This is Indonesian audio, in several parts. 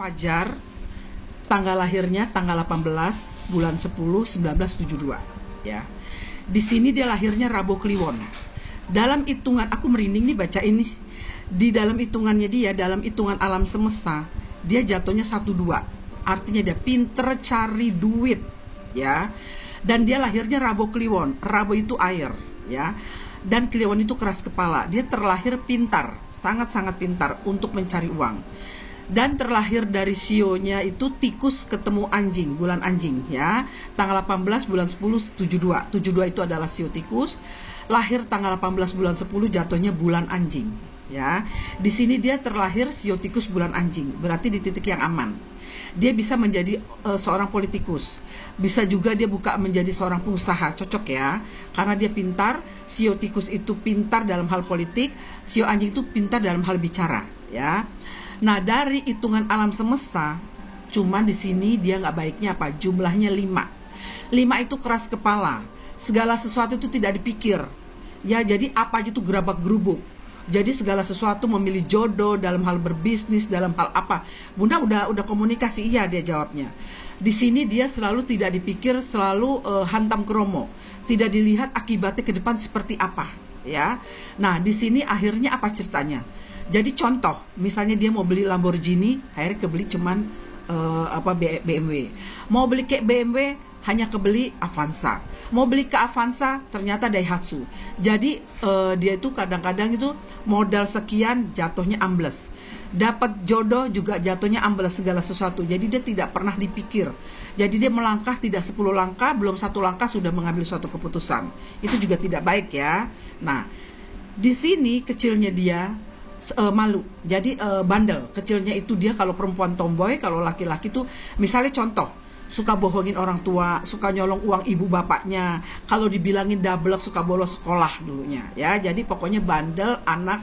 Fajar, tanggal lahirnya tanggal 18 bulan 10 1972 ya. Di sini dia lahirnya Rabu Kliwon. Dalam hitungan, aku merinding nih baca ini. Di dalam hitungannya dia, dalam hitungan alam semesta, dia jatuhnya 12. Artinya dia pinter cari duit ya. Dan dia lahirnya Rabu Kliwon. Rabu itu air ya. Dan Kliwon itu keras kepala. Dia terlahir pintar, sangat-sangat pintar untuk mencari uang. Dan terlahir dari sionya itu tikus ketemu anjing, bulan anjing ya. Tanggal 18 bulan 10 72. 72 itu adalah sio tikus. Lahir tanggal 18 bulan 10, jatuhnya bulan anjing ya. Di sini dia terlahir sio tikus bulan anjing. Berarti di titik yang aman. Dia bisa menjadi seorang politikus. Bisa juga dia buka menjadi seorang pengusaha, cocok ya. Karena dia pintar, sio tikus itu pintar dalam hal politik, sio anjing itu pintar dalam hal bicara ya. Nah, dari hitungan alam semesta, cuman di sini dia nggak baiknya apa? Jumlahnya 5. 5 itu keras kepala. Segala sesuatu itu tidak dipikir. Ya, jadi apa aja itu gerabak-gerubuk. Jadi segala sesuatu memilih jodoh dalam hal berbisnis, dalam hal apa. Bunda udah komunikasi, iya dia jawabnya. Di sini dia selalu tidak dipikir, selalu hantam kromo. Tidak dilihat akibatnya ke depan seperti apa, ya. Nah, di sini akhirnya apa ceritanya? Jadi contoh, misalnya dia mau beli Lamborghini, akhirnya kebeli cuman BMW. Mau beli kayak BMW, hanya kebeli Avanza. Mau beli ke Avanza, ternyata Daihatsu. Jadi dia itu kadang-kadang itu modal sekian jatuhnya ambles. Dapat jodoh juga jatuhnya ambles segala sesuatu. Jadi dia tidak pernah dipikir. Jadi dia melangkah tidak 10 langkah, belum 1 langkah sudah mengambil suatu keputusan. Itu juga tidak baik ya. Nah, di sini kecilnya dia malu, jadi bandel. Kecilnya itu dia kalau perempuan tomboy, kalau laki-laki tuh misalnya contoh, suka bohongin orang tua, suka nyolong uang ibu bapaknya, kalau dibilangin dablek suka bolos sekolah dulunya ya. Jadi pokoknya bandel anak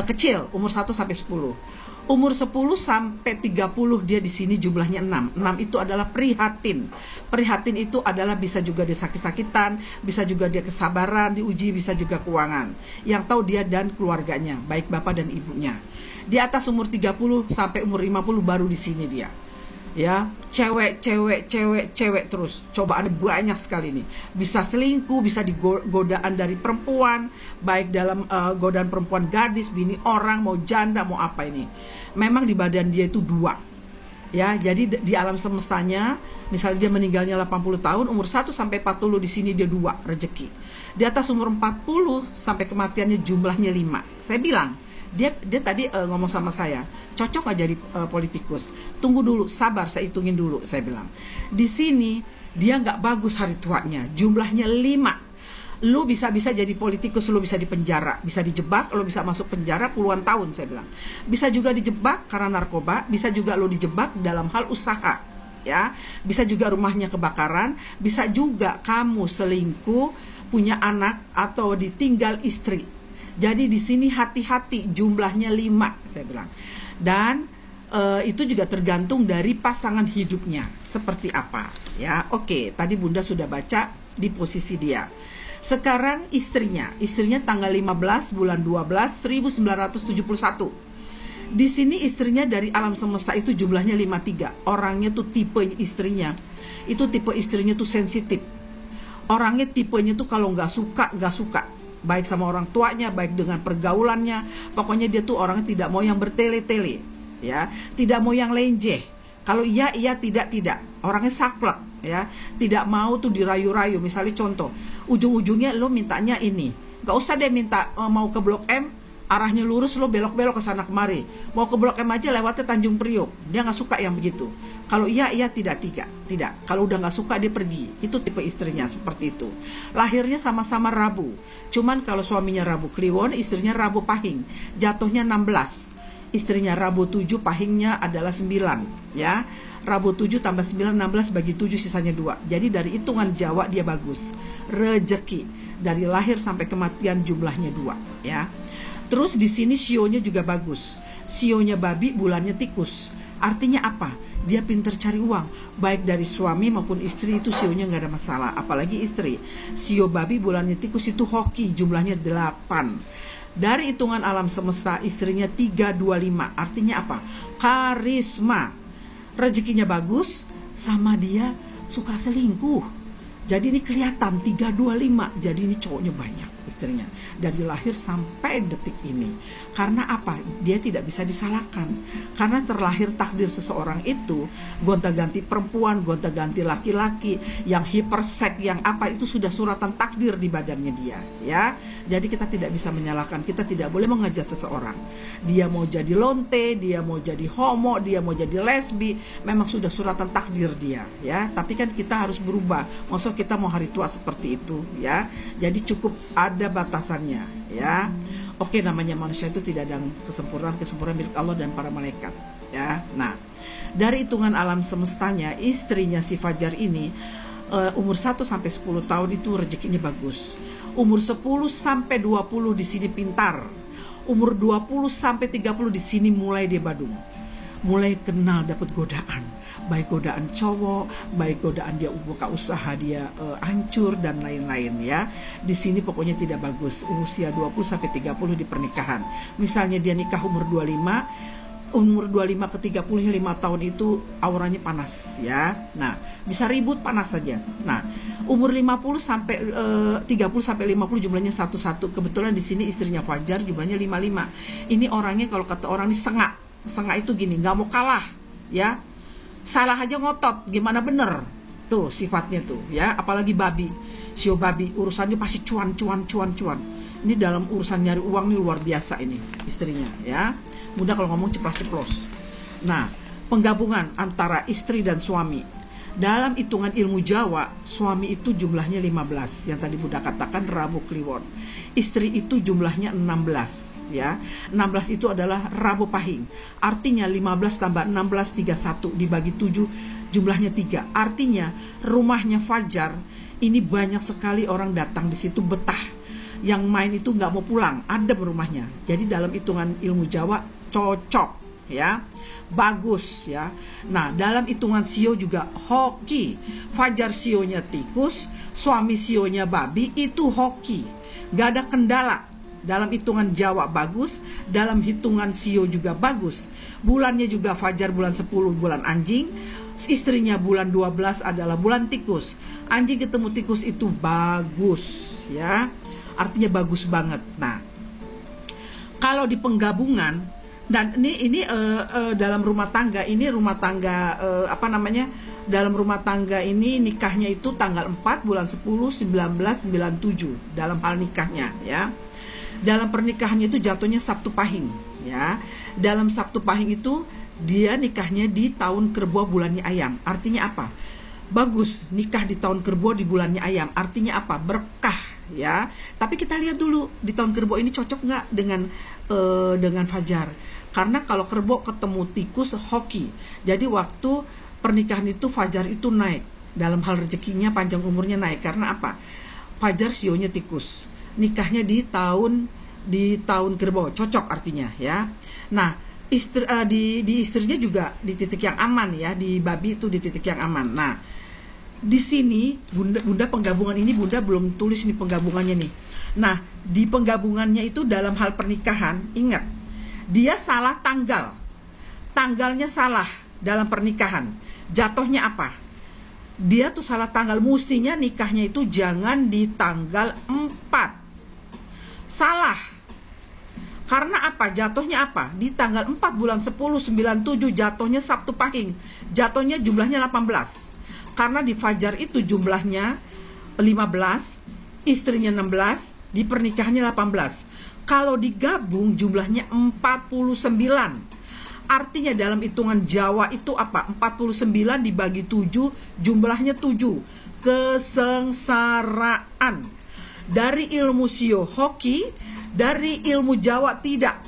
kecil umur 1 sampai 10. Umur 10 sampai 30 dia di sini jumlahnya 6. 6 itu adalah prihatin. Prihatin itu adalah bisa juga dia sakit-sakitan, bisa juga dia kesabaran, diuji, bisa juga keuangan. Yang tahu dia dan keluarganya, baik bapak dan ibunya. Di atas umur 30 sampai umur 50 baru di sini dia. Ya, cewek terus. Cobaannya banyak sekali nih. Bisa selingkuh, bisa digodaan dari perempuan, baik dalam godaan perempuan gadis, bini orang, mau janda, mau apa ini. Memang di badan dia itu 2. Ya, jadi di alam semestanya, misalnya dia meninggalnya 80 tahun, umur 1 sampai 40 di sini dia 2 rezeki. Di atas umur 40 sampai kematiannya jumlahnya 5. Saya bilang dia tadi ngomong sama saya, cocok gak jadi politikus? Tunggu dulu, sabar, saya hitungin dulu, saya bilang. Di sini dia nggak bagus hari tuanya, jumlahnya 5. Lu bisa jadi politikus, lu bisa dipenjara, bisa dijebak, lu bisa masuk penjara puluhan tahun, saya bilang. Bisa juga dijebak karena narkoba, bisa juga lu dijebak dalam hal usaha, ya. Bisa juga rumahnya kebakaran, bisa juga kamu selingkuh, punya anak atau ditinggal istri. Jadi di sini hati-hati, jumlahnya 5, saya bilang. Dan itu juga tergantung dari pasangan hidupnya seperti apa, ya. Oke, tadi Bunda sudah baca di posisi dia. Sekarang istrinya tanggal 15 bulan 12 1971. Di sini istrinya dari alam semesta itu jumlahnya 53. Orangnya tuh tipe istrinya. Itu tipe istrinya tuh sensitif. Orangnya tipenya tuh kalau nggak suka. Baik sama orang tuanya, baik dengan pergaulannya. Pokoknya dia tuh orangnya tidak mau yang bertele-tele, ya. Tidak mau yang lenjeh. Kalau iya, tidak. Orangnya saklek, ya. Tidak mau tuh dirayu-rayu. Misalnya contoh, ujung-ujungnya lo mintanya ini. Gak usah deh minta mau ke Blok M, arahnya lurus, lo belok-belok ke sana kemari. Mau ke Blok M aja lewatnya Tanjung Priok. Dia gak suka yang begitu. Kalau iya, tidak. Kalau udah gak suka dia pergi. Itu tipe istrinya seperti itu. Lahirnya sama-sama Rabu. Cuman kalau suaminya Rabu Kliwon, istrinya Rabu Pahing. Jatuhnya 16. Istrinya Rabu 7, Pahingnya adalah 9, ya. Rabu 7 tambah 9, 16 bagi 7 sisanya 2. Jadi dari hitungan Jawa dia bagus. Rezeki dari lahir sampai kematian jumlahnya 2, ya. Terus di sini sionya juga bagus. Sionya babi, bulannya tikus. Artinya apa? Dia pintar cari uang, baik dari suami maupun istri. Itu sionya nggak ada masalah, apalagi istri. Sio babi bulannya tikus itu hoki, jumlahnya 8. Dari hitungan alam semesta, istrinya 325. Artinya apa? Karisma. Rezekinya bagus, sama dia suka selingkuh. Jadi ini kelihatan 325. Jadi ini cowoknya banyak istrinya dari lahir sampai detik ini. Karena apa? Dia tidak bisa disalahkan. Karena terlahir takdir seseorang itu gonta-ganti perempuan, gonta-ganti laki-laki, yang hiperseks, yang apa, itu sudah suratan takdir di badannya dia, ya. Jadi kita tidak bisa menyalahkan, kita tidak boleh mengejar seseorang. Dia mau jadi lonte, dia mau jadi homo, dia mau jadi lesbi, memang sudah suratan takdir dia, ya. Tapi kan kita harus berubah. Maksud kita mau hari tua seperti itu, ya. Jadi cukup ada batasannya, ya. Oke, namanya manusia itu tidak ada kesempurnaan milik Allah dan para malaikat, ya. Nah, dari hitungan alam semestanya, istrinya si Fajar ini umur 1 sampai 10 tahun itu rezekinya bagus. Umur 10 sampai 20 di sini pintar. Umur 20 sampai 30 di sini mulai dia badung. Mulai kenal dapat godaan, baik godaan cowok, baik godaan dia buka usaha dia hancur dan lain-lain, ya. Di sini pokoknya tidak bagus. Usia 20 sampai 30 di pernikahan. Misalnya dia nikah umur 25, umur 25 ke 35 tahun itu auranya panas, ya. Nah, bisa ribut panas saja. Nah, umur 50 sampai 30 sampai 50 jumlahnya 11. Kebetulan di sini istrinya Fajar jumlahnya 55. Ini orangnya kalau kata orang ini sengak. Sengak itu gini, nggak mau kalah, ya. Salah aja ngotot, gimana bener. Tuh sifatnya tuh, ya. Apalagi babi, sio babi, urusannya pasti cuan. Ini dalam urusan nyari uang nih luar biasa ini istrinya, ya. Mudah kalau ngomong ceplos-ceplos. Nah, penggabungan antara istri dan suami. Dalam hitungan ilmu Jawa, suami itu jumlahnya 15. Yang tadi Bunda katakan Rabu Kliwon. Istri itu jumlahnya 16. Ya, 16 itu adalah Rabu Pahing. Artinya 15 tambah 16 31 dibagi 7 jumlahnya 3. Artinya rumahnya Fajar ini banyak sekali orang datang di situ betah. Yang main itu nggak mau pulang, adem rumahnya. Jadi dalam hitungan ilmu Jawa cocok, ya. Bagus, ya. Nah, dalam hitungan sio juga hoki. Fajar sionya tikus, suami sionya babi, itu hoki. Nggak ada kendala. Dalam hitungan Jawa bagus, dalam hitungan sio juga bagus. Bulannya juga Fajar bulan 10 bulan anjing, istrinya bulan 12 adalah bulan tikus. Anjing ketemu tikus itu bagus, ya. Artinya bagus banget. Nah, kalau di penggabungan dan ini dalam rumah tangga, ini rumah tangga dalam rumah tangga ini nikahnya itu tanggal 4 bulan 10 1997 dalam hal nikahnya, ya. Dalam pernikahannya itu jatuhnya Sabtu Pahing, ya. Dalam Sabtu Pahing itu dia nikahnya di tahun Kerbau bulannya Ayam. Artinya apa? Bagus nikah di tahun Kerbau di bulannya Ayam. Artinya apa? Berkah, ya. Tapi kita lihat dulu di tahun Kerbau ini cocok nggak dengan Fajar. Karena kalau Kerbau ketemu tikus hoki. Jadi waktu pernikahan itu Fajar itu naik. Dalam hal rezekinya panjang umurnya naik. Karena apa? Fajar sionya tikus. Nikahnya di tahun Kerbau, cocok artinya, ya. Nah, di istrinya juga di titik yang aman, ya. Di babi itu di titik yang aman. Nah, di sini Bunda penggabungan ini Bunda belum tulis nih penggabungannya nih. Nah, di penggabungannya itu dalam hal pernikahan, ingat, dia salah tanggal. Tanggalnya salah dalam pernikahan. Jatuhnya apa? Dia tuh salah tanggal, mestinya nikahnya itu jangan di tanggal 4. Salah. Karena apa? Jatuhnya apa? Di tanggal 4 bulan 10 97 jatuhnya Sabtu Pahing. Jatuhnya jumlahnya 18. Karena di Fajar itu jumlahnya 15, istrinya 16, di pernikahannya 18. Kalau digabung jumlahnya 49. Artinya dalam hitungan Jawa itu apa? 49 dibagi 7 jumlahnya 7. Kesengsaraan. Dari ilmu sio hoki, dari ilmu Jawa tidak,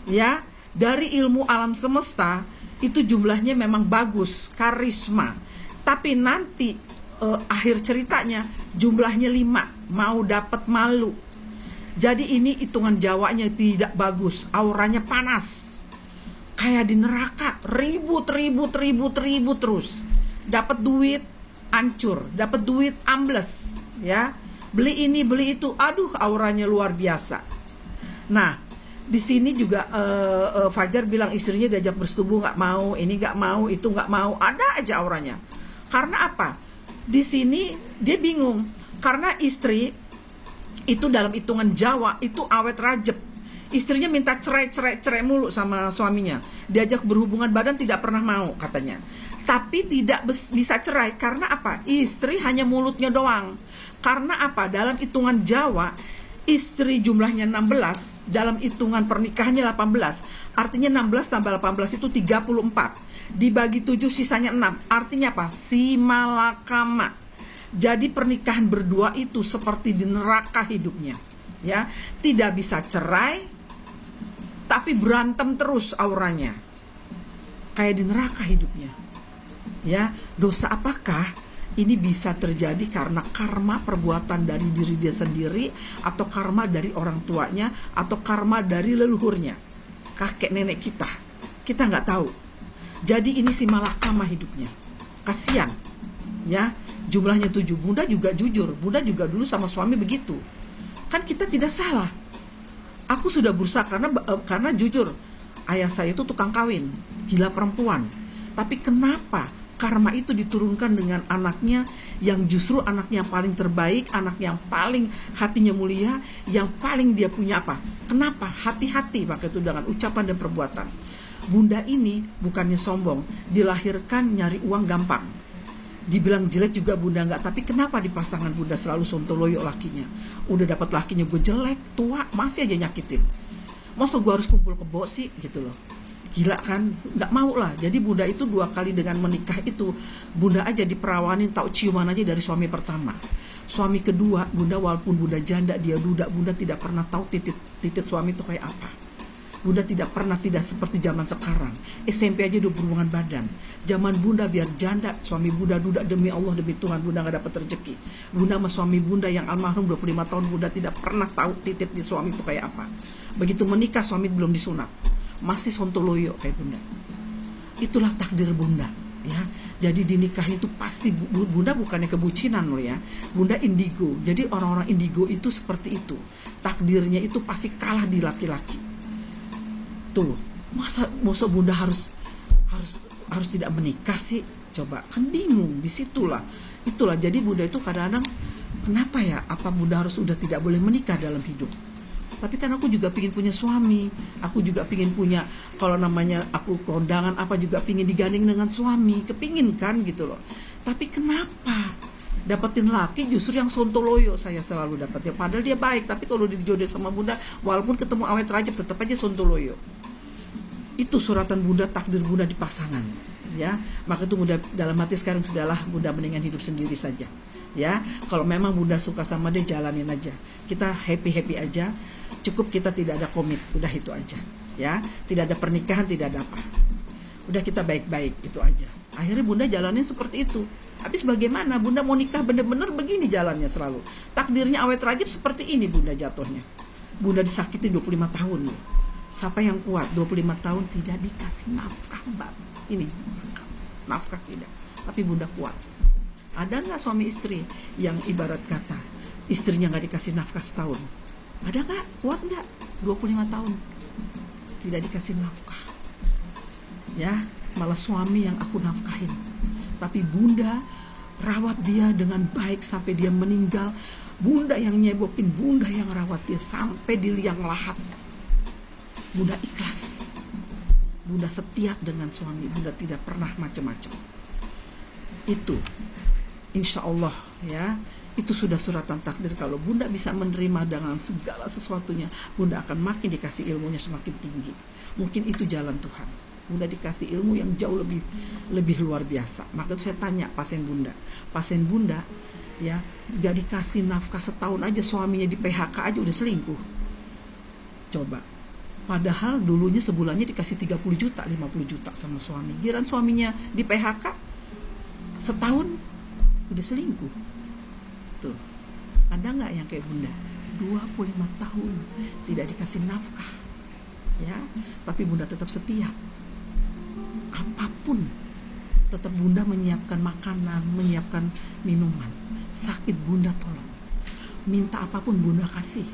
ya. Dari ilmu alam semesta itu jumlahnya memang bagus, karisma. Tapi nanti akhir ceritanya jumlahnya 5, mau dapat malu. Jadi ini hitungan Jawanya tidak bagus, auranya panas, kayak di neraka, ribut terus. Dapat duit hancur, dapat duit ambles, ya. Beli ini, beli itu, aduh auranya luar biasa. Nah, di sini juga Fajar bilang istrinya diajak bersetubuh nggak mau, ini nggak mau, itu nggak mau, ada aja auranya. Karena apa? Di sini dia bingung karena istri itu dalam hitungan Jawa itu awet rajep. Istrinya minta cerai mulu sama suaminya. Diajak berhubungan badan tidak pernah mau katanya. Tapi tidak bisa cerai karena apa? Istri hanya mulutnya doang. Karena apa? Dalam hitungan Jawa istri jumlahnya 16, dalam hitungan pernikahannya 18. Artinya 16 tambah 18 itu 34. Dibagi 7 sisanya 6. Artinya apa? Simalakama. Jadi pernikahan berdua itu seperti di neraka hidupnya. Ya, tidak bisa cerai tapi berantem terus auranya. Kayak di neraka hidupnya. Ya, dosa apakah? Ini bisa terjadi karena karma perbuatan dari diri dia sendiri, atau karma dari orang tuanya, atau karma dari leluhurnya, kakek nenek kita. Kita nggak tahu. Jadi ini si malakama hidupnya. Kasian, ya. Jumlahnya 7. Bunda juga jujur. Bunda juga dulu sama suami begitu. Kan kita tidak salah. Aku sudah berusaha karena jujur, ayah saya itu tukang kawin, gila perempuan. Tapi kenapa karma itu diturunkan dengan anaknya yang justru anaknya yang paling terbaik, anak yang paling hatinya mulia, yang paling dia punya apa? Kenapa? Hati-hati pakai itu dengan ucapan dan perbuatan. Bunda ini bukannya sombong, dilahirkan nyari uang gampang. Dibilang jelek juga Bunda enggak, tapi kenapa di pasangan Bunda selalu sontoloyo lakinya? Udah dapat lakinya gue jelek, tua, masih aja nyakitin. Masa gue harus kumpul kebo sih gitu loh. Gila kan, nggak mau lah. Jadi Bunda itu 2 kali dengan menikah itu, Bunda aja diperawanin, tahu ciuman aja dari suami pertama. Suami kedua, Bunda walaupun Bunda janda, dia duda, Bunda tidak pernah tahu titik suami itu kayak apa. Bunda tidak pernah tidak seperti zaman sekarang. SMP aja udah berhubungan badan. Zaman Bunda biar janda, suami Bunda duda, demi Allah demi Tuhan Bunda nggak dapat rezeki. Bunda sama suami Bunda yang almarhum 25 tahun, Bunda tidak pernah tahu titik di suami itu kayak apa. Begitu menikah suami belum disunat, masih sontoloyo kayak Bunda. Itulah takdir Bunda, ya. Jadi di nikah itu pasti Bunda bukannya kebucinan loh ya. Bunda indigo. Jadi orang-orang indigo itu seperti itu. Takdirnya itu pasti kalah di laki-laki. Tuh, masa Bunda harus tidak menikah sih? Coba, kan bingung disitulah. Itulah, jadi Bunda itu kadang-kadang kenapa ya? Apa Bunda harus sudah tidak boleh menikah dalam hidup? Tapi kan aku juga pingin punya suami, aku juga pingin punya, kalau namanya aku kondangan apa juga pingin digandeng dengan suami, kepingin kan gitu loh. Tapi kenapa dapetin laki justru yang sontoloyo saya selalu dapat ya? Padahal dia baik, tapi kalau dijodohin sama Bunda, walaupun ketemu awet rajab tetap aja sontoloyo. Itu suratan Bunda, takdir Bunda di pasangan, ya. Maka itu Bunda dalam hati sekarang sudahlah, Bunda mendingan hidup sendiri saja, ya. Kalau memang Bunda suka sama dia, jalanin aja. Kita happy aja. Cukup kita tidak ada komit, udah itu aja, ya. Tidak ada pernikahan, tidak ada apa. Udah kita baik-baik, itu aja. Akhirnya Bunda jalanin seperti itu. Habis bagaimana? Bunda mau nikah bener-bener begini jalannya selalu. Takdirnya awet rajab seperti ini Bunda jatuhnya. Bunda disakiti 25 tahun. Siapa yang kuat? 25 tahun tidak dikasih nafkah, Mbak. Ini nafkah tidak. Tapi Bunda kuat. Ada nggak suami istri yang ibarat kata istrinya nggak dikasih nafkah setahun? Ada nggak? Kuat nggak? 25 tahun tidak dikasih nafkah. Ya, malah suami yang aku nafkahin. Tapi Bunda rawat dia dengan baik sampai dia meninggal. Bunda yang nyebokin, Bunda yang rawat dia sampai di liang lahat. Bunda ikhlas. Bunda setia dengan suami. Bunda tidak pernah macam-macam. Itu insya Allah ya, itu sudah suratan takdir. Kalau Bunda bisa menerima dengan segala sesuatunya, Bunda akan makin dikasih ilmunya semakin tinggi. Mungkin itu jalan Tuhan. Bunda dikasih ilmu yang jauh lebih luar biasa. Maka itu saya tanya pasien Bunda ya, gak dikasih nafkah setahun aja, suaminya di PHK aja udah selingkuh. Coba. Padahal dulunya sebulannya dikasih 30 juta, 50 juta sama suami. Giliran suaminya di PHK setahun udah selingkuh. Tuh. Ada nggak yang kayak Bunda? 25 tahun tidak dikasih nafkah. Ya, tapi Bunda tetap setia. Apapun tetap Bunda menyiapkan makanan, menyiapkan minuman. Sakit Bunda tolong. Minta apapun Bunda kasih.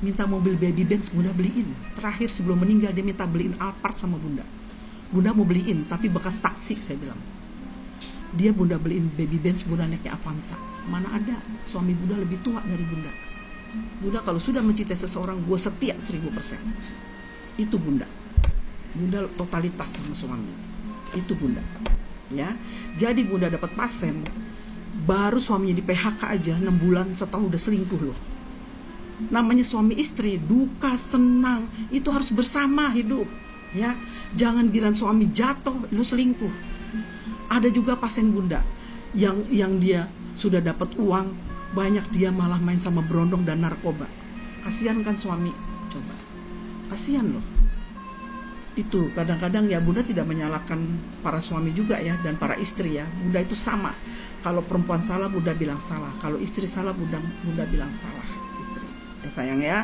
minta mobil baby Benz, Bunda beliin. Terakhir sebelum meninggal dia minta beliin Alphard sama Bunda. Bunda mau beliin, tapi bekas taksi, saya bilang. Dia Bunda beliin baby Benz, Bunda naiknya Avanza. Mana ada, suami Bunda lebih tua dari Bunda. Bunda kalau sudah mencintai seseorang, gue setia 1000%. Itu Bunda. Bunda totalitas sama suami. Itu Bunda. Ya, jadi Bunda dapat pasien, baru suaminya di PHK aja 6 bulan, setahun udah selingkuh loh. Namanya suami istri, duka, senang, itu harus bersama hidup. Ya, jangan giliran suami jatuh lu selingkuh. Ada juga pasien Bunda yang dia sudah dapat uang banyak, dia malah main sama berondong dan narkoba. Kasihan kan suami, coba. Kasihan loh. Itu kadang-kadang ya Bunda tidak menyalahkan para suami juga ya, dan para istri ya. Bunda itu sama. Kalau perempuan salah, Bunda bilang salah. Kalau istri salah, Bunda bilang salah. Istri, ya sayang ya.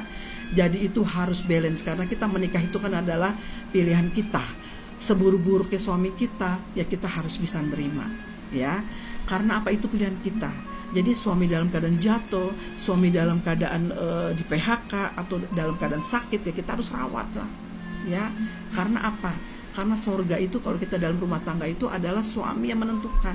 Jadi itu harus balance, karena kita menikah itu kan adalah pilihan kita. Seburuk-buruknya suami kita, ya kita harus bisa nerima, ya. Karena apa, itu pilihan kita. Jadi suami dalam keadaan jatuh, suami dalam keadaan di PHK atau dalam keadaan sakit, ya kita harus rawat lah, ya. Karena apa? Karena surga itu kalau kita dalam rumah tangga itu adalah suami yang menentukan.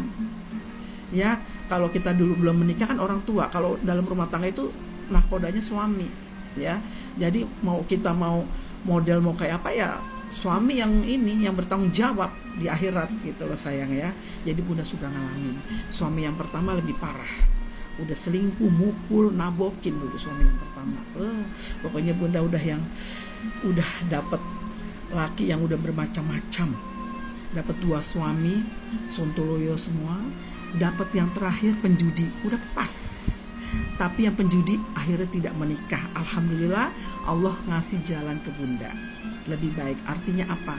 Ya, kalau kita dulu belum menikah kan orang tua, kalau dalam rumah tangga itu nahkodanya suami. Ya, jadi mau kita mau model mau kayak apa ya, suami yang ini yang bertanggung jawab di akhirat gitu loh sayang ya. Jadi Bunda sudah ngalamin. Suami yang pertama lebih parah, udah selingkuh, mukul, nabokin dulu suami yang pertama. Pokoknya Bunda udah dapat laki yang udah bermacam-macam, dapat 2 suami, sontoloyo semua, dapat yang terakhir penjudi, udah pas. Tapi yang penjudi akhirnya tidak menikah. Alhamdulillah Allah ngasih jalan ke Bunda lebih baik. Artinya apa?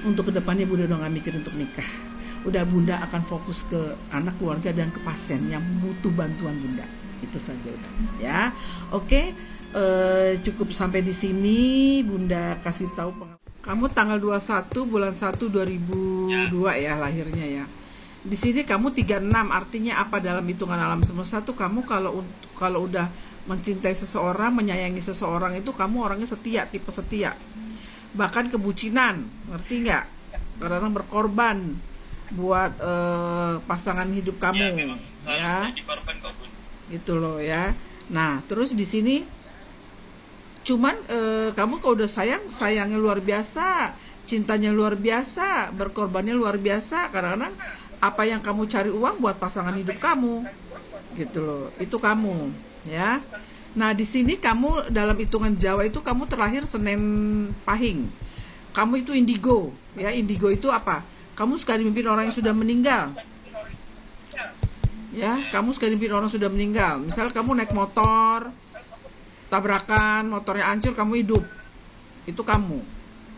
Untuk kedepannya Bunda udah gak mikir untuk nikah. Udah Bunda akan fokus ke anak, keluarga, dan ke pasien yang butuh bantuan Bunda. Itu saja udah ya. Oke, cukup sampai di sini. Bunda kasih tahu kamu tanggal 21 bulan 1 2002 ya lahirnya ya. Di sini kamu 36, artinya apa dalam hitungan alam semesta tuh, kamu kalau udah mencintai seseorang, menyayangi seseorang itu kamu orangnya setia, tipe setia. Bahkan kebucinan, ngerti nggak? Kadang berkorban buat pasangan hidup kamu, ya. Gitu loh ya. Nah, terus di sini cuman kamu kalau udah sayangnya luar biasa, cintanya luar biasa, berkorbannya luar biasa. Kadang-kadang apa yang kamu cari uang buat pasangan hidup kamu, gitu loh, itu kamu, ya. Nah di sini kamu dalam hitungan Jawa itu kamu terlahir Senin Pahing. Kamu itu indigo, ya. Indigo itu apa? Kamu suka dimimpin orang yang sudah meninggal, ya. Kamu suka dimimpin orang sudah meninggal. Misal kamu naik motor, tabrakan, motornya hancur, kamu hidup, itu kamu.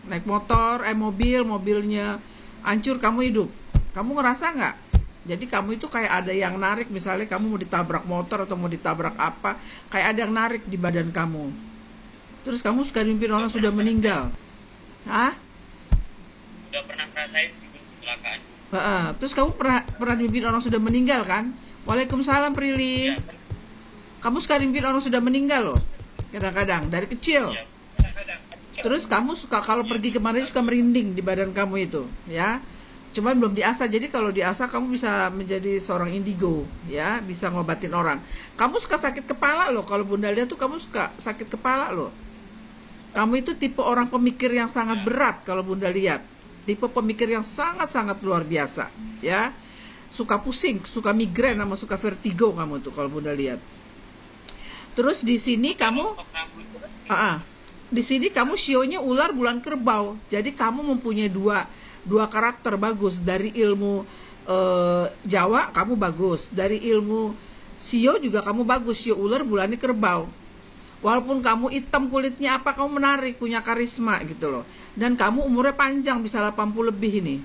Naik motor, mobilnya hancur, kamu hidup. Kamu ngerasa nggak? Jadi kamu itu kayak ada yang narik, misalnya kamu mau ditabrak motor atau mau ditabrak apa, kayak ada yang narik di badan kamu. Terus kamu suka mimpi orang sudah meninggal. Hah? Udah pernah ngerasain sih kecelakaan. Terus kamu pernah mimpi orang sudah meninggal kan? Waalaikumsalam Prilly. Ya. Kamu suka mimpi orang sudah meninggal loh. Kadang-kadang dari kecil. Ya. Terus kamu suka kalau pergi kemana suka merinding di badan kamu itu, ya. Cuman belum diasah. Jadi kalau diasah kamu bisa menjadi seorang indigo, ya, bisa ngobatin orang. Kamu suka sakit kepala loh. Kalau Bunda lihat tuh kamu suka sakit kepala loh. Kamu itu tipe orang pemikir yang sangat berat kalau Bunda lihat. Tipe pemikir yang sangat-sangat luar biasa, ya. Suka pusing, suka migrain sama suka vertigo kamu tuh kalau Bunda lihat. Terus di sini kamu di sini kamu sionya ular bulan kerbau. Jadi kamu mempunyai dua karakter bagus. Dari ilmu Jawa kamu bagus, dari ilmu sio juga kamu bagus. Sio ular bulannya kerbau. Walaupun kamu hitam kulitnya apa, kamu menarik, punya karisma gitu loh. Dan kamu umurnya panjang, bisa 80 lebih ini.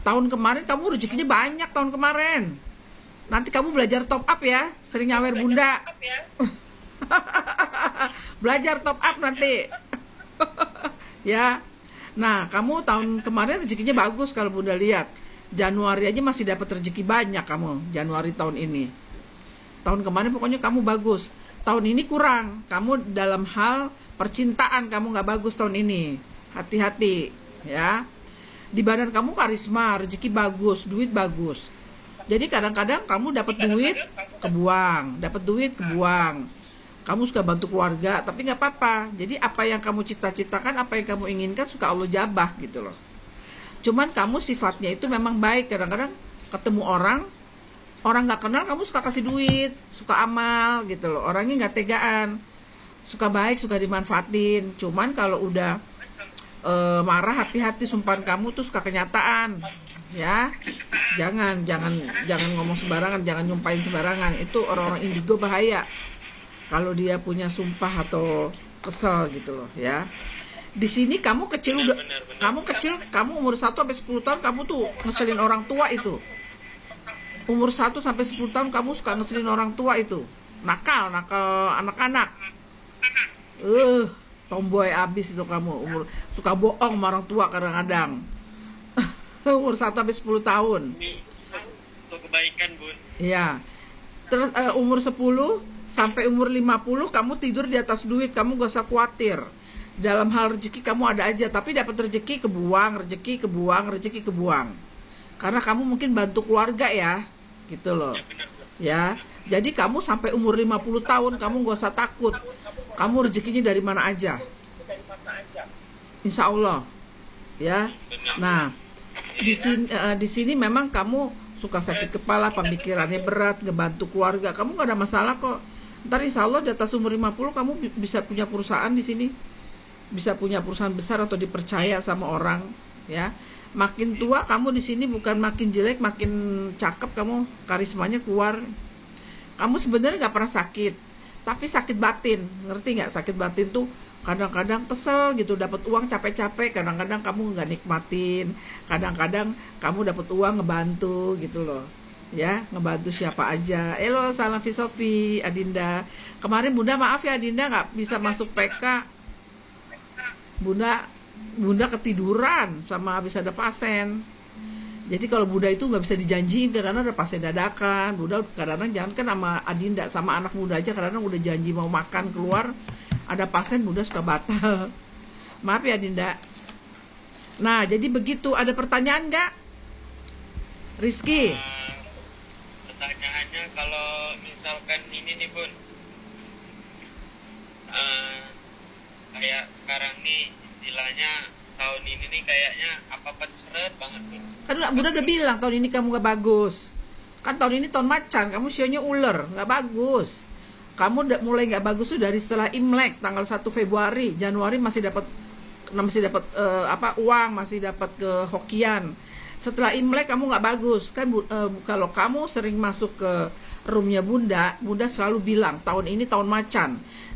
Tahun kemarin kamu rezekinya banyak tahun kemarin. Nanti kamu belajar top up ya, sering nyawer Bunda. Belajar top up nanti. Ya. Nah, kamu tahun kemarin rezekinya bagus kalau Bunda lihat. Januari aja masih dapat rezeki banyak kamu, Januari tahun ini. Tahun kemarin pokoknya kamu bagus. Tahun ini kurang. Kamu dalam hal percintaan kamu nggak bagus tahun ini. Hati-hati ya. Di badan kamu karisma, rezeki bagus, duit bagus. Jadi kadang-kadang kamu dapat duit kebuang, dapat duit kebuang. Kamu suka bantu keluarga, tapi nggak apa-apa. Jadi apa yang kamu cita-citakan, apa yang kamu inginkan, suka Allah jabah gitu loh. Cuman kamu sifatnya itu memang baik. Kadang-kadang ketemu orang nggak kenal, kamu suka kasih duit, suka amal gitu loh. Orangnya nggak tegaan, suka baik, suka dimanfaatin. Cuman kalau udah marah, hati-hati, sumpahan kamu tuh suka kenyataan ya. Jangan ngomong sembarangan, jangan nyumpahin sembarangan. Itu orang-orang indigo bahaya kalau dia punya sumpah atau kesel gitu loh ya. Di sini kamu kecil udah kamu umur 1 sampai 10 tahun kamu tuh ngeselin orang tua itu. Umur 1 sampai 10 tahun kamu suka ngeselin orang tua itu. Nakal anak-anak. Tomboy abis itu kamu. Umur suka bohong sama orang tua kadang-kadang. Umur 1 sampai 10 tahun. Untuk kebaikan, Bun. Iya. Terus umur 10 sampai umur 50 kamu tidur di atas duit, kamu gak usah khawatir. Dalam hal rezeki kamu ada aja, tapi dapat rezeki kebuang, rezeki kebuang. Karena kamu mungkin bantu keluarga ya, gitu loh. Ya. Jadi kamu sampai umur 50 tahun kamu gak usah takut. Kamu rezekinya dari mana aja. Insya Allah. Ya. Nah, di sini memang kamu suka sakit kepala, pemikirannya berat, ngebantu keluarga. Kamu gak ada masalah kok. Ntar insya Allah di atas umur 50 kamu bisa punya perusahaan di sini. Bisa punya perusahaan besar atau dipercaya sama orang, ya. Makin tua kamu di sini bukan makin jelek, makin cakep, kamu karismanya keluar. Kamu sebenarnya nggak pernah sakit, tapi sakit batin, ngerti nggak? Sakit batin tuh kadang-kadang kesel gitu, dapat uang capek-capek, kadang-kadang kamu nggak nikmatin, kadang-kadang kamu dapat uang ngebantu gitu loh, ya, ngebantu siapa aja. Halo, salam Fisofi, Adinda. Kemarin Bunda maaf ya Adinda nggak bisa masuk PK. Bunda ketiduran sama habis ada pasien. Jadi kalau Bunda itu nggak bisa dijanjiin karena ada pasien dadakan. Bunda kadang-kadang jangan kan sama Adinda, sama anak Bunda aja kadang-kadang udah janji mau makan keluar, ada pasien Bunda suka batal. Maaf ya Adinda. Nah jadi begitu. Ada pertanyaan nggak, Rizky? Pertanyaannya kalau misalkan ini nih Bun, kayak sekarang nih istilahnya tahun ini nih kayaknya apa-apa tuh seret banget nih. Kan Bunda udah bilang tahun ini kamu gak bagus. Kan tahun ini tahun macan, kamu sionya ular, gak bagus. Kamu mulai gak bagus tuh dari setelah Imlek tanggal 1 Februari, Januari masih dapat uang, masih dapat ke hokian. Setelah Imlek kamu gak bagus. Kan kalau kamu sering masuk ke roomnya Bunda selalu bilang tahun ini tahun macan.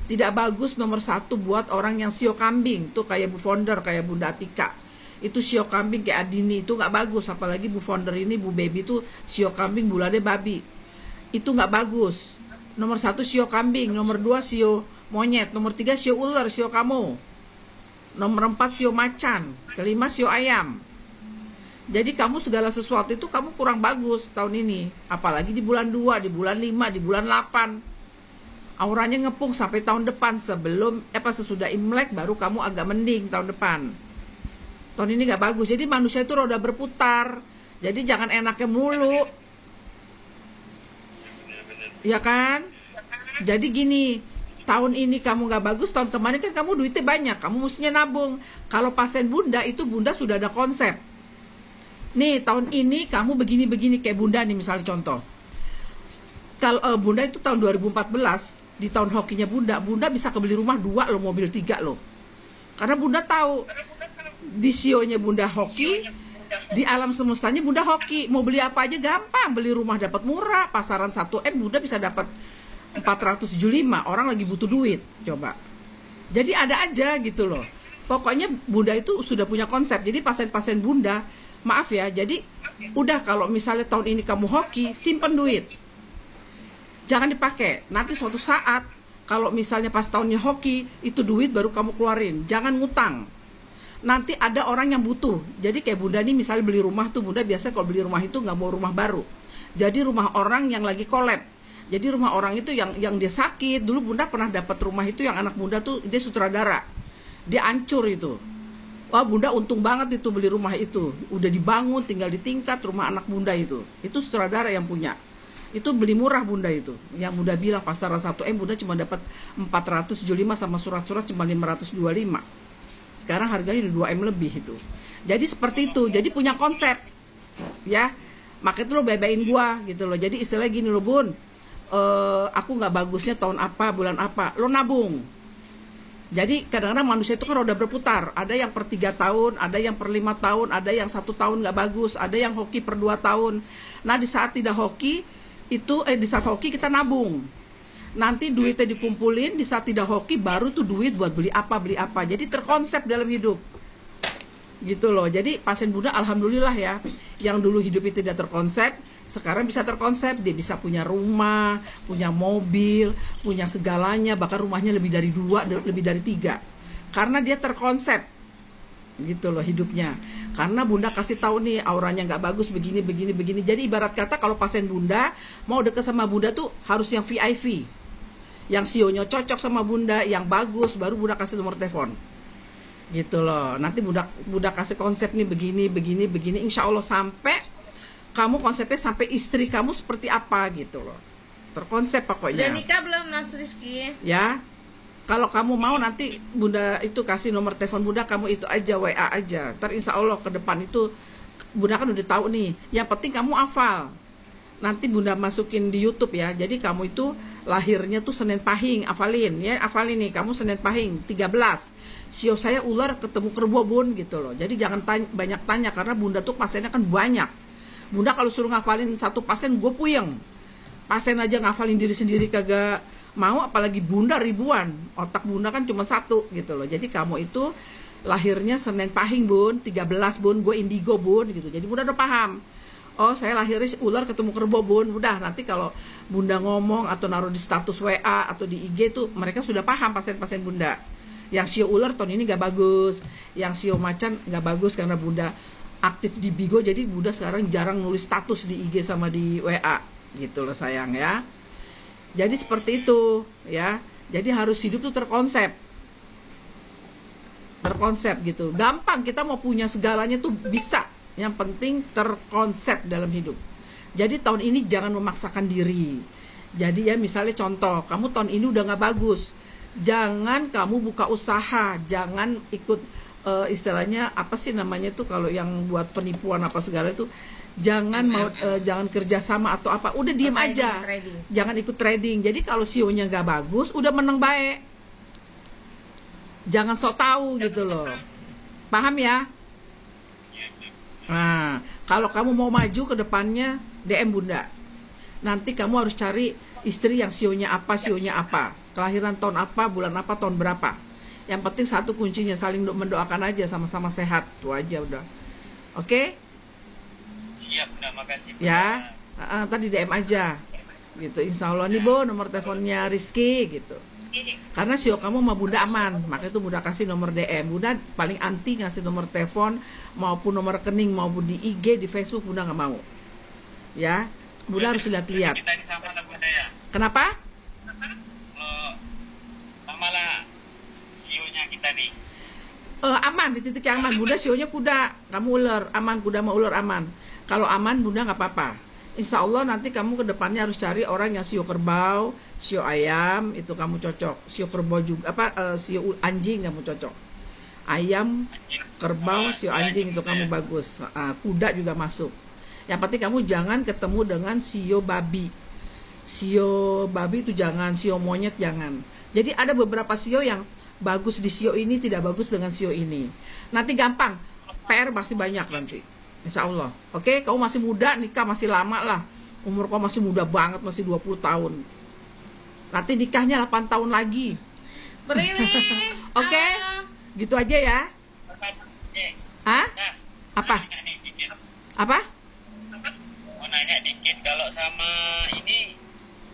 Tidak bagus, nomor 1 buat orang yang sio kambing. Tuh kayak Bu Founder, kayak Bunda Atika. Itu sio kambing kayak Adini. Itu gak bagus. Apalagi Bu Founder ini, Bu Baby tuh sio kambing, bulannya babi. Itu gak bagus. Nomor 1 sio kambing. Nomor 2 sio monyet. Nomor 3 sio ular, sio kamu. Nomor 4 sio macan. Kelima sio ayam. Jadi kamu segala sesuatu itu kamu kurang bagus tahun ini. Apalagi di bulan 2, di bulan 5, di bulan 8. Auranya ngepung sampai tahun depan. Sesudah Imlek baru kamu agak mending tahun depan. Tahun ini gak bagus. Jadi manusia itu roda berputar. Jadi jangan enaknya mulu. Ya kan? Jadi gini, tahun ini kamu gak bagus, tahun kemarin kan kamu duitnya banyak, kamu mestinya nabung. Kalau pasien Bunda itu Bunda sudah ada konsep. Nih tahun ini kamu begini-begini, kayak Bunda nih misalnya contoh. Kalau Bunda itu tahun 2014, di tahun hokinya Bunda bisa kebeli rumah 2 loh, mobil 3 loh. Karena Bunda tahu di sionya Bunda hoki, di alam semestanya Bunda hoki. Mau beli apa aja gampang, beli rumah dapat murah, pasaran 1M Bunda bisa dapat 475. Orang lagi butuh duit, coba. Jadi ada aja gitu loh. Pokoknya Bunda itu sudah punya konsep. Jadi pasien-pasien Bunda, maaf ya, jadi udah kalau misalnya tahun ini kamu hoki, simpen duit. Jangan dipakai. Nanti suatu saat kalau misalnya pas tahunnya hoki, itu duit baru kamu keluarin. Jangan ngutang. Nanti ada orang yang butuh. Jadi kayak Bunda nih misalnya beli rumah tuh, Bunda biasanya kalau beli rumah itu nggak mau rumah baru. Jadi rumah orang yang lagi collab. Jadi rumah orang itu yang dia sakit. Dulu Bunda pernah dapat rumah itu yang anak muda tuh dia sutradara. Dia hancur itu. Wah, Bunda untung banget itu beli rumah itu. Udah dibangun, tinggal di tingkat rumah anak Bunda itu. Itu sutradara yang punya. Itu beli murah Bunda itu. Yang Bunda bilang pasaran 1M Bunda cuma dapat 475 sama surat-surat cuma 525. Sekarang harganya udah 2M lebih itu. Jadi seperti itu. Jadi punya konsep. Ya. Makanya itu lo bebain gua gitu loh. Jadi istilahnya gini loh, Bun. Aku nggak bagusnya tahun apa, bulan apa. Lo nabung. Jadi kadang-kadang manusia itu kan roda berputar. Ada yang per 3 tahun, ada yang per 5 tahun, ada yang 1 tahun nggak bagus, ada yang hoki per 2 tahun. Nah di saat tidak hoki itu di saat hoki kita nabung. Nanti duitnya dikumpulin, di saat tidak hoki baru tuh duit buat beli apa. Jadi terkonsep dalam hidup. Gitu loh. Jadi pasien Bunda alhamdulillah ya, yang dulu hidup itu tidak terkonsep, sekarang bisa terkonsep. Dia bisa punya rumah, punya mobil, punya segalanya, bahkan rumahnya lebih dari 2, lebih dari 3, karena dia terkonsep. Gitu loh hidupnya. Karena Bunda kasih tahu nih auranya nggak bagus begini. Jadi ibarat kata kalau pasien Bunda mau deket sama Bunda tuh harus yang VIP, yang sionya cocok sama Bunda, yang bagus, baru Bunda kasih nomor telepon. Gitu loh. Nanti Bunda kasih konsep nih begini. Insya Allah sampai kamu konsepnya sampai istri kamu seperti apa gitu loh. Terkonsep pokoknya. Udah nikah belum Mas Rizky? Ya. Kalau kamu mau nanti Bunda itu kasih nomor telepon Bunda, kamu itu aja WA aja. Ntar insya Allah ke depan itu Bunda kan udah tahu nih. Yang penting kamu hafal. Nanti Bunda masukin di YouTube ya. Jadi kamu itu lahirnya tuh Senin Pahing, hafalin ya, hafalin nih. Kamu Senin Pahing 13. Sio saya ular ketemu kerbau Bun gitu loh. Jadi jangan banyak tanya karena Bunda tuh pasiennya kan banyak. Bunda kalau suruh ngafalin satu pasien gue puyeng. Pasien aja ngafalin diri sendiri kagak mau, apalagi Bunda ribuan. Otak Bunda kan cuma 1 gitu loh. Jadi kamu itu lahirnya Senin Pahing Bun, 13 Bun, gue indigo Bun gitu. Jadi Bunda udah paham. Oh saya lahirnya ular ketemu kerbau Bun. Udah nanti kalau Bunda ngomong atau naruh di status WA atau di IG tuh mereka sudah paham pasien-pasien Bunda. Yang sio ular tahun ini gak bagus, yang sio macan gak bagus karena Bunda aktif di Bigo. Jadi Bunda sekarang jarang nulis status di IG sama di WA gitu loh sayang ya. Jadi seperti itu ya. Jadi harus hidup tuh terkonsep gitu. Gampang, kita mau punya segalanya tuh bisa. Yang penting terkonsep dalam hidup. Jadi tahun ini jangan memaksakan diri. Jadi ya misalnya contoh, kamu tahun ini udah gak bagus, jangan kamu buka usaha, jangan ikut istilahnya apa sih namanya tuh kalau yang buat penipuan apa segala itu, jangan jangan kerjasama atau apa, udah diem aja, jangan ikut trading. Jadi kalau sionya nggak bagus, udah menang baik, jangan sok tahu gitu loh, paham ya? Nah, kalau kamu mau maju ke depannya, DM Bunda. Nanti kamu harus cari istri yang sionya apa, kelahiran tahun apa, bulan apa, tahun berapa. Yang penting satu kuncinya, saling mendoakan aja, sama-sama sehat. Itu aja udah. Oke? Siap, Bunda, makasih Bunda. Ya, tadi DM aja. Gitu, insya Allah nih Bo, nomor teleponnya Rizky gitu. Karena sio kamu sama Bunda aman, makanya itu Bunda kasih nomor DM. Bunda paling anti ngasih nomor telepon maupun nomor rekening maupun di IG, di Facebook Bunda nggak mau. Ya, Bunda harus lihat-lihat. Kita ini sama lah Bunda ya. Kenapa? Sama lah sionya kita nih. Aman, di titik yang aman. Bunda sionya kuda, kamu ular, aman. Kuda sama ular aman. Kalau aman Bunda nggak apa-apa. Insya Allah nanti kamu ke depannya harus cari orang yang sio kerbau, sio ayam, itu kamu cocok. Sio kerbau juga, sio anjing kamu cocok. Ayam, kerbau, sio anjing itu kamu bagus. Kuda juga masuk. Yang penting kamu jangan ketemu dengan sio babi. Sio babi itu jangan, sio monyet jangan. Jadi ada beberapa sio yang bagus di sio ini, tidak bagus dengan sio ini. Nanti gampang, PR masih banyak nanti. Insya Allah. Oke, kamu masih muda, nikah masih lama lah. Umur kamu masih muda banget, masih 20 tahun. Nanti nikahnya 8 tahun lagi. Oke, gitu aja ya. Hah? Apa? Apa? Mau nanya dikit, kalau sama ini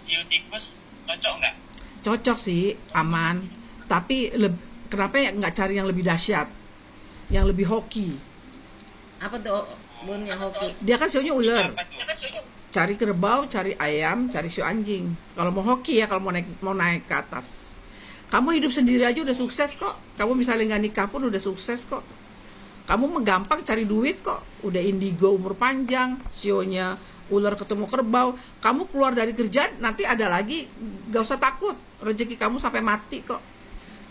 sio tikus cocok nggak? Cocok sih, aman. Tapi kenapa ya nggak cari yang lebih dahsyat, yang lebih hoki? Apa tuh Bun yang hoki? Dia kan sionya ular. cari kerbau, cari ayam, cari siu anjing. Kalau mau hoki ya, kalau mau naik ke atas. Kamu hidup sendiri aja udah sukses kok. Kamu misalnya nggak nikah pun udah sukses kok. Kamu gampang cari duit kok. Udah indigo umur panjang, sionya ular ketemu kerbau. Kamu keluar dari kerjaan nanti ada lagi, gak usah takut. Rezeki kamu sampai mati kok.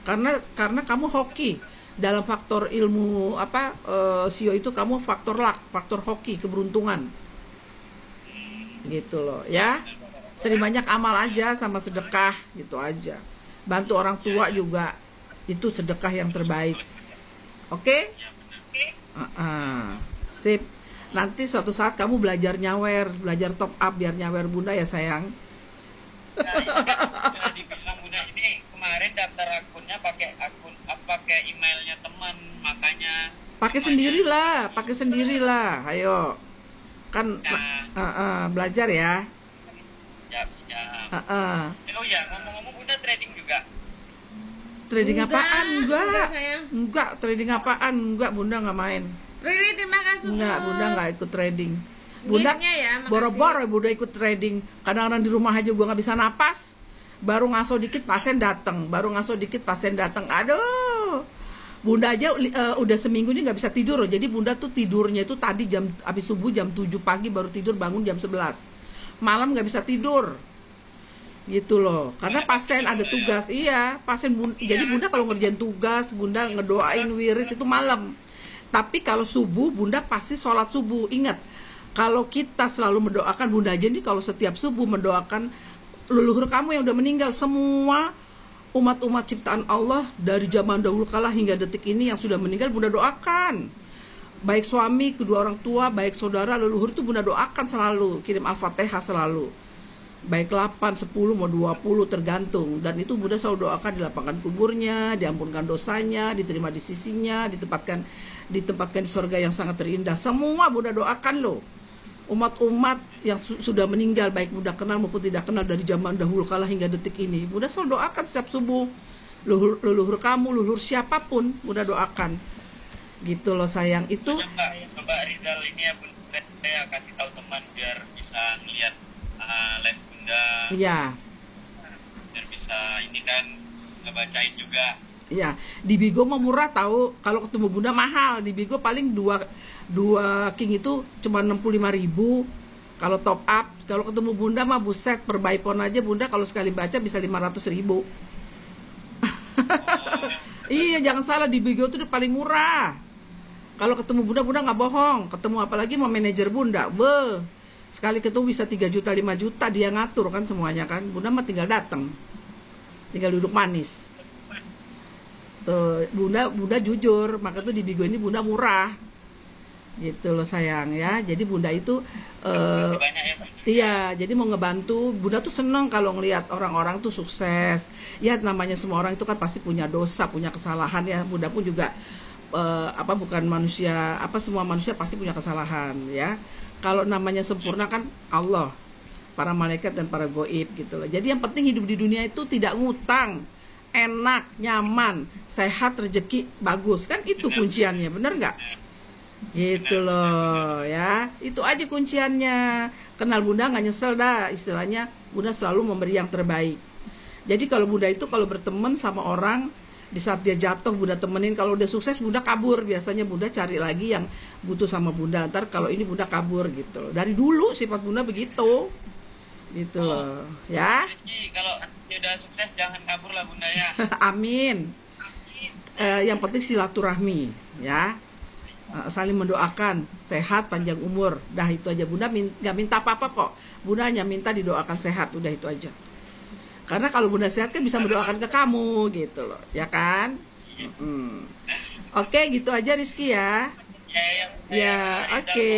Karena kamu hoki. Dalam faktor ilmu sio itu kamu faktor luck, faktor hoki, keberuntungan. Gitu loh ya. Sering banyak amal aja sama sedekah gitu aja. Bantu orang tua juga itu sedekah yang terbaik. Oke? Sip. Nanti suatu saat kamu belajar nyawer, belajar top up biar nyawer Bunda ya sayang. Nah, dibilang Bunda ini kemarin daftar akunnya pakai emailnya teman, makanya pakai sendirilah. Ayo. Kan belajar ya. Siap. Oh ya, ngomong-ngomong Bunda trading juga. Trading apaan? Sayang. Enggak, trading apaan? Enggak, Bunda nggak main. Riri, terima kasih. Enggak, Bunda nggak ikut trading. Bunda Giftnya ya, makasih. boro-boro Bunda ikut trading. Kadang-kadang di rumah aja gua nggak bisa napas. Baru ngaso dikit pasien datang. Aduh. Bunda aja udah seminggu ini nggak bisa tidur loh. Jadi Bunda tuh tidurnya itu tadi habis subuh jam 7 pagi baru tidur, bangun jam 11. Malam nggak bisa tidur. Gitu loh. Karena pasien ada tugas. Iya, pasien jadi Bunda kalau ngerjain tugas, Bunda ngedoain wirid itu malam. Tapi kalau subuh Bunda pasti sholat subuh. Ingat, kalau kita selalu mendoakan, Bunda aja nih kalau setiap subuh mendoakan leluhur kamu yang udah meninggal, semua umat-umat ciptaan Allah dari zaman dahulu kala hingga detik ini yang sudah meninggal Bunda doakan. Baik suami, kedua orang tua, baik saudara, leluhur itu Bunda doakan selalu, kirim Al-Fatihah selalu. Baik 8, 10, mau 20 tergantung. Dan itu Bunda selalu doakan dilapangkan kuburnya, diampunkan dosanya, diterima di sisinya, ditempatkan di surga yang sangat terindah. Semua Bunda doakan loh. Umat-umat yang sudah meninggal, baik Bunda kenal maupun tidak kenal dari zaman dahulu kala hingga detik ini, Bunda selalu doakan setiap subuh. Leluhur kamu, leluhur siapapun, Bunda doakan. Gitu loh sayang. Itu Mbak Rizal ini ya Bunda, saya kasih tahu teman biar bisa ngeliat live Bunda. Iya. Biar bisa ini kan ngebacain juga. Iya, di Bigo mah murah tahu. Kalau ketemu Bunda mahal. Di Bigo paling dua king itu cuma 65.000 kalau top up. Kalau ketemu Bunda mah buset, per by phone aja Bunda kalau sekali baca bisa 500.000. Iya, jangan salah, di Bigo itu udah paling murah. Kalau ketemu Bunda nggak bohong. Ketemu apalagi sama manajer Bunda, sekali ketemu bisa 3 juta 5 juta, dia ngatur kan semuanya kan. Bunda mah tinggal datang, tinggal duduk manis. Tuh, Bunda jujur, maka tuh di Bigo ini Bunda murah. Gitu loh sayang ya. Jadi Bunda itu Banyak ya, iya, jadi mau ngebantu. Bunda tuh seneng kalau ngelihat orang-orang tuh sukses. Ya namanya semua orang itu kan pasti punya dosa, punya kesalahan ya. Bunda pun juga bukan manusia, semua manusia pasti punya kesalahan ya. Kalau namanya sempurna kan Allah, para malaikat dan para goib gitu loh. Jadi yang penting hidup di dunia itu tidak ngutang, enak, nyaman, sehat, rezeki bagus, kan itu kunciannya, bener nggak? Gitu loh ya, itu aja kunciannya. Kenal Bunda nggak nyesel dah, istilahnya Bunda selalu memberi yang terbaik. Jadi kalau Bunda itu kalau berteman sama orang, di saat dia jatuh Bunda temenin, kalau udah sukses Bunda kabur, biasanya Bunda cari lagi yang butuh sama Bunda. Ntar kalau ini Bunda kabur gitu loh. Dari dulu sifat Bunda begitu. Gitu loh ya. Rizky, kalau udah sukses jangan kabur lah Bunda ya. Amin. Yang penting silaturahmi ya. Saling mendoakan sehat, panjang umur. Dah itu aja. Bunda nggak minta apa-apa kok. Bunda hanya minta didoakan sehat, udah itu aja. Karena kalau Bunda sehat kan bisa mendoakan ke kamu gitu loh, ya kan? Oke, gitu aja Rizky ya. Ya, oke.